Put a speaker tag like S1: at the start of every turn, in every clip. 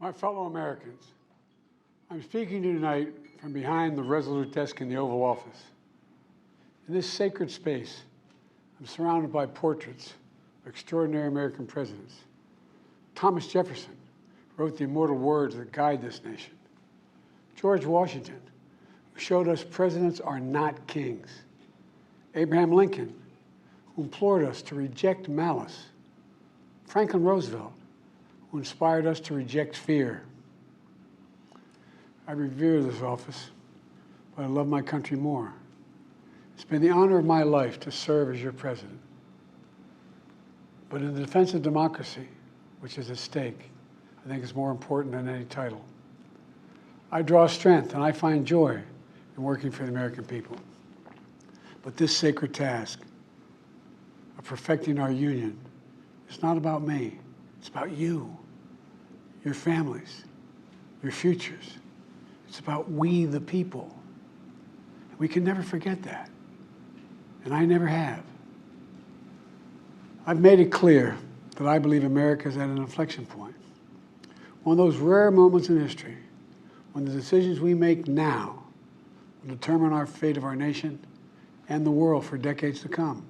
S1: My fellow Americans, I'm speaking to you tonight from behind the resolute desk in the Oval Office. In this sacred space, I'm surrounded by portraits of extraordinary American presidents. Thomas Jefferson wrote the immortal words that guide this nation. George Washington, who showed us presidents are not kings. Abraham Lincoln, who implored us to reject malice. Franklin Roosevelt, who inspired us to reject fear. I revere this office, but I love my country more. It's been the honor of my life to serve as your president. But in the defense of democracy, which is at stake, I think it's more important than any title. I draw strength and I find joy in working for the American people. But this sacred task of perfecting our union is not about me. It's about you, your families, your futures. It's about we, the people. We can never forget that, and I never have. I've made it clear that I believe America is at an inflection point. One of those rare moments in history when the decisions we make now will determine our fate of our nation and the world for decades to come.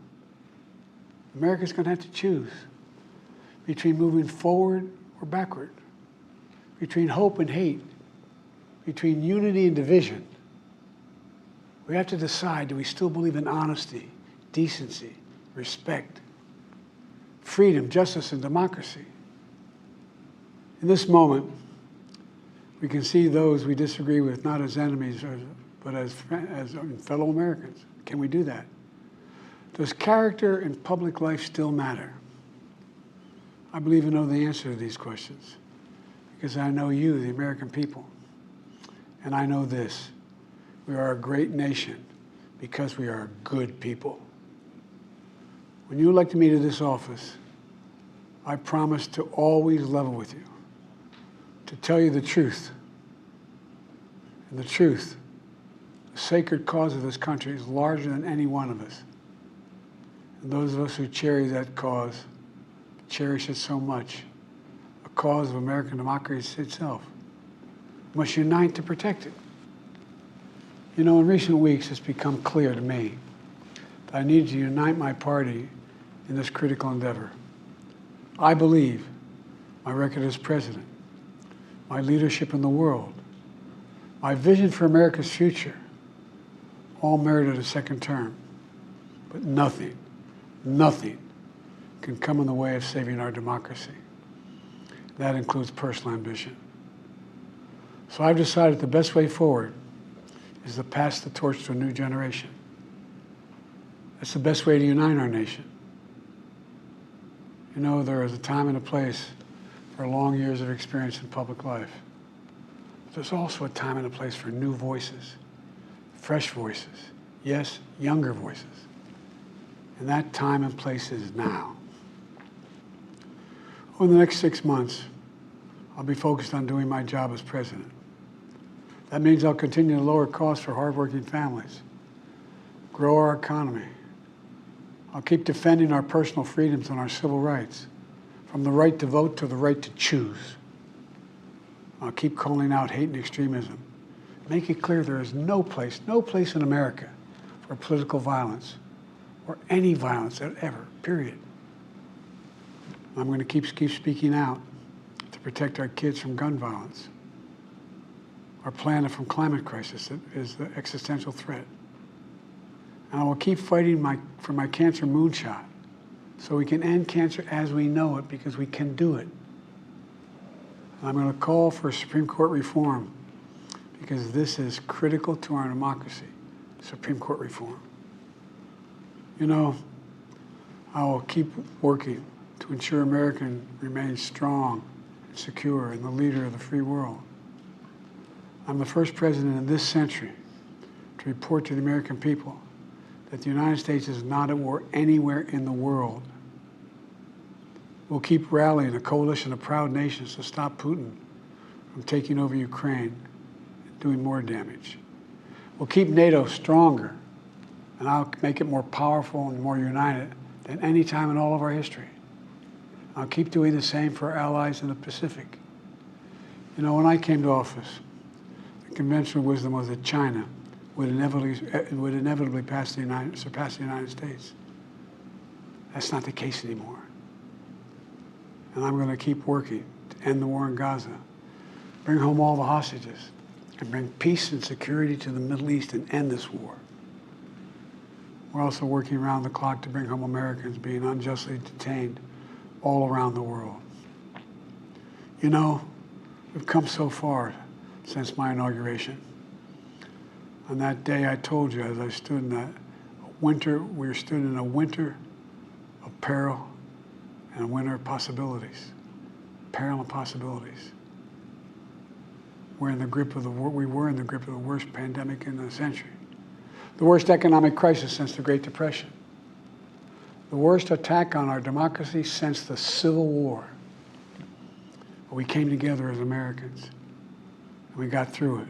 S1: America's going to have to choose between moving forward or backward, between hope and hate, between unity and division. We have to decide, do we still believe in honesty, decency, respect, freedom, justice, and democracy? In this moment, we can see those we disagree with not as enemies, but as fellow Americans. Can we do that? Does character in public life still matter? I believe I know the answer to these questions because I know you, the American people. And I know this, we are a great nation because we are good people. When you elected me to this office, I promised to always level with you, to tell you the truth. And the truth, the sacred cause of this country is larger than any one of us. And those of us who cherish that cause, cherish it so much, a cause of American democracy itself, must unite to protect it. You know, in recent weeks, it's become clear to me that I need to unite my party in this critical endeavor. I believe my record as president, my leadership in the world, my vision for America's future, all merited a second term. But nothing can come in the way of saving our democracy. That includes personal ambition. So I've decided the best way forward is to pass the torch to a new generation. That's the best way to unite our nation. You know, there is a time and a place for long years of experience in public life. But there's also a time and a place for new voices, fresh voices, yes, younger voices. And that time and place is now. Over the next 6 months, I'll be focused on doing my job as president. That means I'll continue to lower costs for hardworking families, grow our economy. I'll keep defending our personal freedoms and our civil rights, from the right to vote to the right to choose. I'll keep calling out hate and extremism. Make it clear there is no place in America for political violence or any violence ever, period. I'm going to keep speaking out to protect our kids from gun violence, our planet from climate crisis that is the existential threat. And I will keep fighting for my cancer moonshot so we can end cancer as we know it, because we can do it. And I'm going to call for Supreme Court reform because this is critical to our democracy, Supreme Court reform. You know, I will keep working to ensure America remains strong and secure and the leader of the free world. I'm the first president in this century to report to the American people that the United States is not at war anywhere in the world. We'll keep rallying a coalition of proud nations to stop Putin from taking over Ukraine and doing more damage. We'll keep NATO stronger, and I'll make it more powerful and more united than any time in all of our history. I'll keep doing the same for our allies in the Pacific. You know, when I came to office, the conventional wisdom was that China would inevitably surpass the United States. That's not the case anymore. And I'm going to keep working to end the war in Gaza, bring home all the hostages, and bring peace and security to the Middle East and end this war. We're also working around the clock to bring home Americans being unjustly detained all around the world. You know, we've come so far since my inauguration. On that day, I told you, as I stood in that winter, we stood in a winter of peril and a winter of possibilities. Peril and possibilities. We were in the grip of the worst pandemic in the century. The worst economic crisis since the Great Depression. The worst attack on our democracy since the Civil War. But we came together as Americans, and we got through it.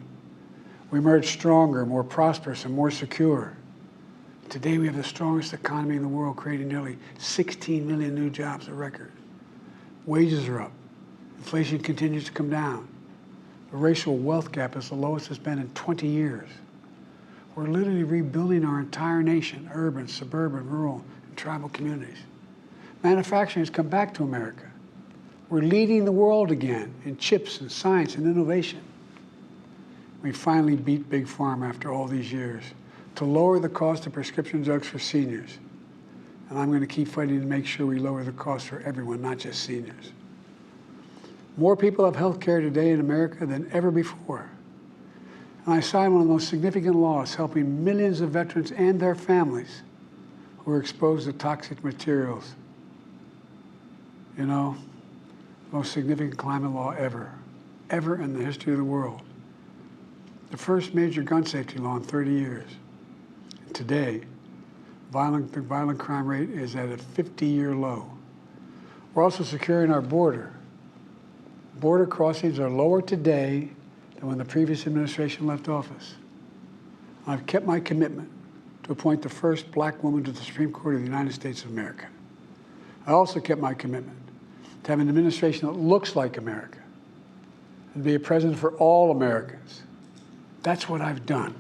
S1: We emerged stronger, more prosperous, and more secure. Today we have the strongest economy in the world, creating nearly 16 million new jobs, a record. Wages are up. Inflation continues to come down. The racial wealth gap is the lowest it's been in 20 years. We're literally rebuilding our entire nation, urban, suburban, rural, and tribal communities. Manufacturing has come back to America. We're leading the world again in chips and science and innovation. We finally beat Big Pharma after all these years to lower the cost of prescription drugs for seniors. And I'm going to keep fighting to make sure we lower the cost for everyone, not just seniors. More people have health care today in America than ever before. And I signed one of the most significant laws helping millions of veterans and their families who are exposed to toxic materials. You know, the most significant climate law ever in the history of the world. The first major gun safety law in 30 years. And today, the violent crime rate is at a 50-year low. We're also securing our border. Border crossings are lower today than when the previous administration left office. I've kept my commitment to appoint the first black woman to the Supreme Court of the United States of America. I also kept my commitment to have an administration that looks like America and be a president for all Americans. That's what I've done.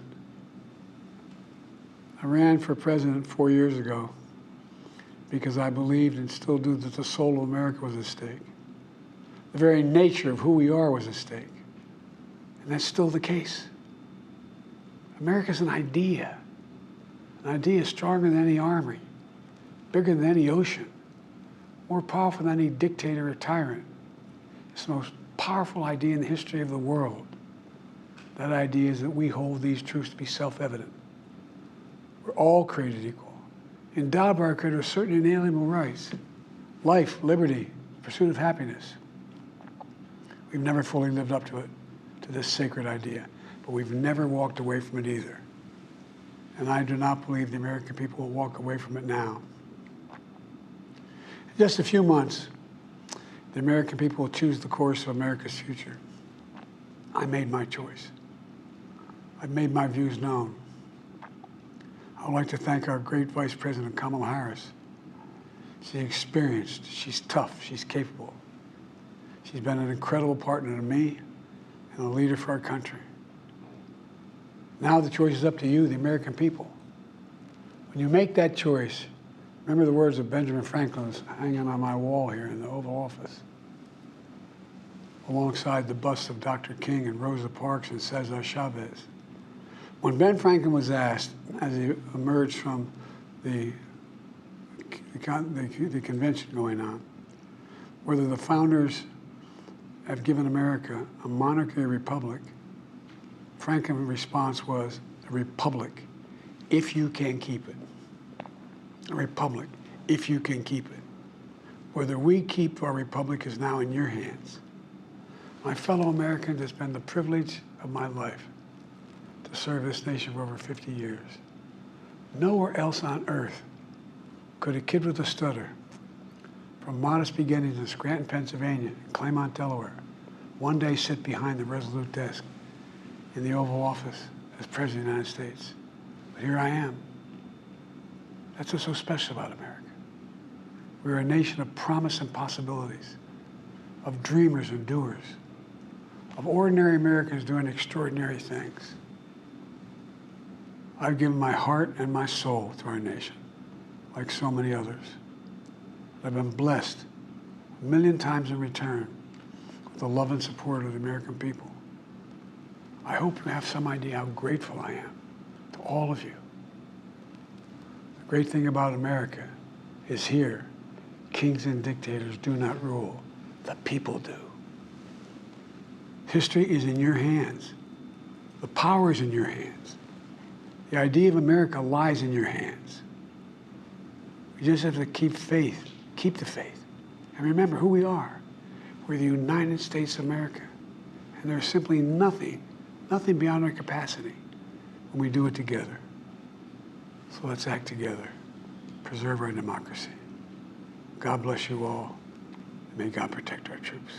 S1: I ran for president 4 years ago because I believed and still do that the soul of America was at stake. The very nature of who we are was at stake. And that's still the case. America's an idea. An idea stronger than any army, bigger than any ocean, more powerful than any dictator or tyrant. It's the most powerful idea in the history of the world. That idea is that we hold these truths to be self-evident. We're all created equal, endowed by our Creator with certain inalienable rights: life, liberty, pursuit of happiness. We've never fully lived up to it, to this sacred idea, but we've never walked away from it either. And I do not believe the American people will walk away from it now. In just a few months, the American people will choose the course of America's future. I made my choice. I've made my views known. I would like to thank our great Vice President Kamala Harris. She's experienced, she's tough, she's capable. She's been an incredible partner to me and a leader for our country. Now the choice is up to you, the American people. When you make that choice, remember the words of Benjamin Franklin hanging on my wall here in the Oval Office, alongside the busts of Dr. King and Rosa Parks and Cesar Chavez. When Ben Franklin was asked, as he emerged from the convention going on, whether the founders have given America a monarchy or republic, Franklin's response was, a republic, if you can keep it. A republic, if you can keep it. Whether we keep our republic is now in your hands. My fellow Americans, it's been the privilege of my life to serve this nation for over 50 years. Nowhere else on earth could a kid with a stutter, from modest beginnings in Scranton, Pennsylvania, and Claymont, Delaware, one day sit behind the resolute desk in the Oval Office as President of the United States. But here I am. That's what's so special about America. We're a nation of promise and possibilities, of dreamers and doers, of ordinary Americans doing extraordinary things. I've given my heart and my soul to our nation, like so many others. I've been blessed a million times in return with the love and support of the American people. I hope you have some idea how grateful I am to all of you. The great thing about America is here, kings and dictators do not rule, the people do. History is in your hands. The power is in your hands. The idea of America lies in your hands. We just have to keep faith, keep the faith, and remember who we are. We're the United States of America, and there's simply nothing beyond our capacity when we do it together. So let's act together, preserve our democracy. God bless you all, and may God protect our troops.